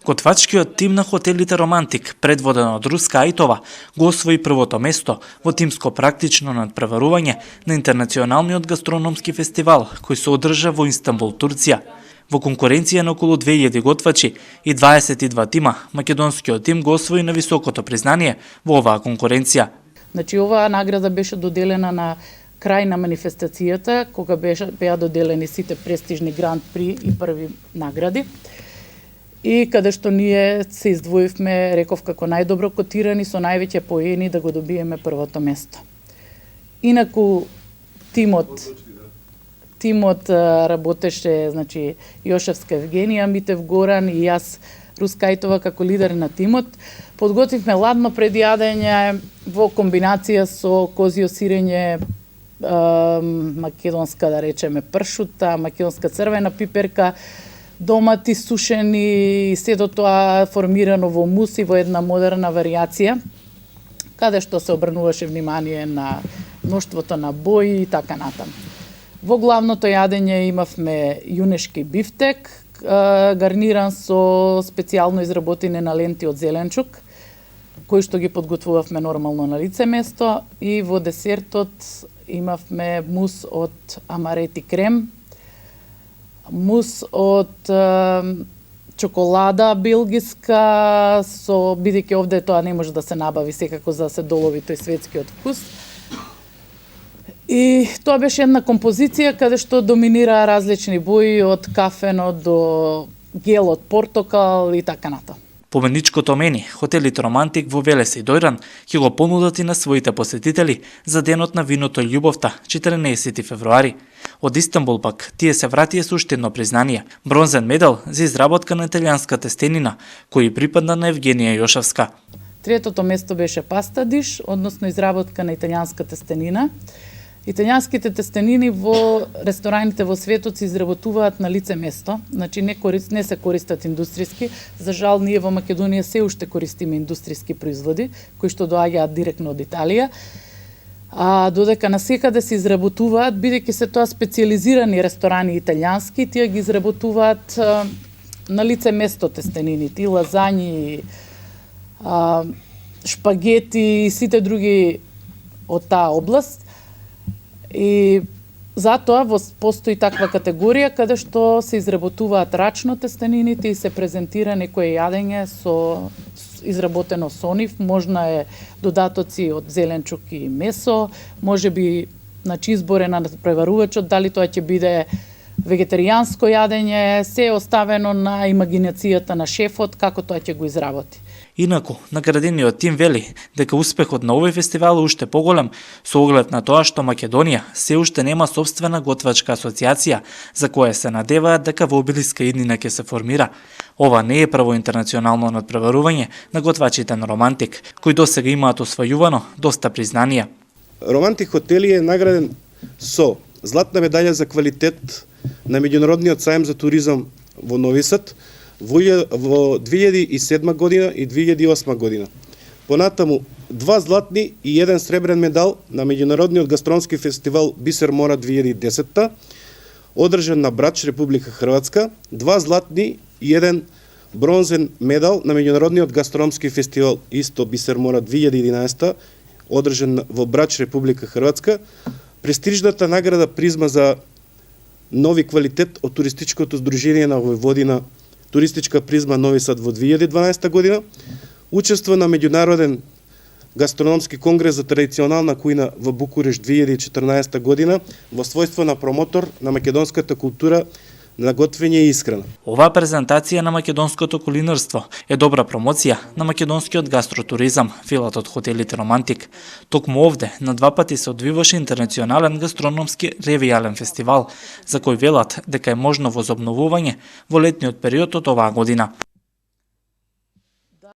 Готвачкиот тим на хотелите Романтик, предводен од Руска Ајтова, го освои првото место во тимско практично надпреварување на Интернационалниот гастрономски фестивал, кој се одржа во Истанбул, Турција. Во конкуренција на околу 2000 готвачи и 22 тима, македонскиот тим го освои на високото признание во оваа конкуренција. Значи, оваа награда беше доделена на крај на манифестацијата, кога беа доделени сите престижни гранд при и први награди. И каде што ние се издвоивме, реков, како најдобро котирани со највеќе поени да го добиеме првото место. Инаку тимот работеше, значи Јошевска Евгенија, Митев Горан и јас Руска Ајтова како лидер на тимот. Подготвивме ладно предјадење во комбинација со козјо сирење, македонска, да речеме, пршута, македонска црвена пиперка, домати сушени и сето тоа формирано во мус и во една модерна варијација, каде што се обрнуваше внимание на мноштвото на бои и така натаму. Во главното јадење имавме јунешки бифтек, гарниран со специјално изработени на ленти од зеленчук, кои што ги подготвувавме нормално на лице место, и во десертот имавме мус од амарети крем, мус од чоколада белгиска, бидејќи овде тоа не може да се набави секако за да се долови тој светскиот вкус. И тоа беше една композиција каде што доминираа различни бои од кафено до гел од портокал и така натаму. Победничкото мени, хотелите Романтик во Велес и Дојран ќе го понудат и на своите посетители за денот на виното и љубовта, 14 февруари. Од Истанбул пак, тие се вратија со уште едно признание, бронзен медал за изработка на италијанска тестенина, кој припадна на Евгенија Јошевска. Третото место беше паста диш, односно изработка на италијанска тестенина. Италијанските тестенини во рестораните во светот се изработуваат на лице место, значи не се користат индустријски. За жал, ние во Македонија се уште користиме индустријски производи, кои што доаѓаат директно од Италија. Додека насекаде се изработуваат, бидејќи се тоа специјализирани ресторани италијански, тие ги изработуваат на лице место тестенините, лазањи, шпагети и сите други од таа област. И затоа постои таква категорија каде што се изработуваат рачно тестенините и се презентира некое јадење изработено со нив, можна е додатоци од зеленчук и месо, можеби избор е на преварувачот, дали тоа ќе биде вегетаријанско јадење, се е оставено на имагинацијата на шефот како тоа ќе го изработи. Инаку, наградениот тим вели дека успехот на овој фестивал е уште поголем со оглед на тоа што Македонија се уште нема сопствена готвачка асоциација за која се надеваат дека во блиска иднина ќе се формира. Ова не е прво интернационално надпреварување на готвачите на Романтик, кои досега имаат освојувано доста признанија. Романтик хотели е награден со златна медаља за квалитет на меѓународниот сајм за туризам во Нови Сад во 2007 година и 2008 година. Понатаму 2 златни и 1 сребрен медал на меѓународниот гастрономски фестивал Бисер Мора 2010, одржан на Брач, Република Хрватска, 2 златни и 1 бронзен медал на меѓународниот гастрономски фестивал исто Бисер Мора 2011, одржан во Брач, Република Хрватска, престижната награда Призма за нови квалитет од туристичкото здружение на Војводина, туристичка Призма Нови Сад во 2012 година, учество на меѓународен гастрономски конгрес за традиционална кујна во Букурешт 2014 година во својство на промотор на македонската култура на готвење и исхрана. Оваа презентација на македонското кулинарство е добра промоција на македонскиот гастротуризам, велат од хотелите Романтик. Токму овде на 2 пати се одвиваше интернационален гастрономски ревијален фестивал, за кој велат дека е можно возобновување во летниот период од оваа година.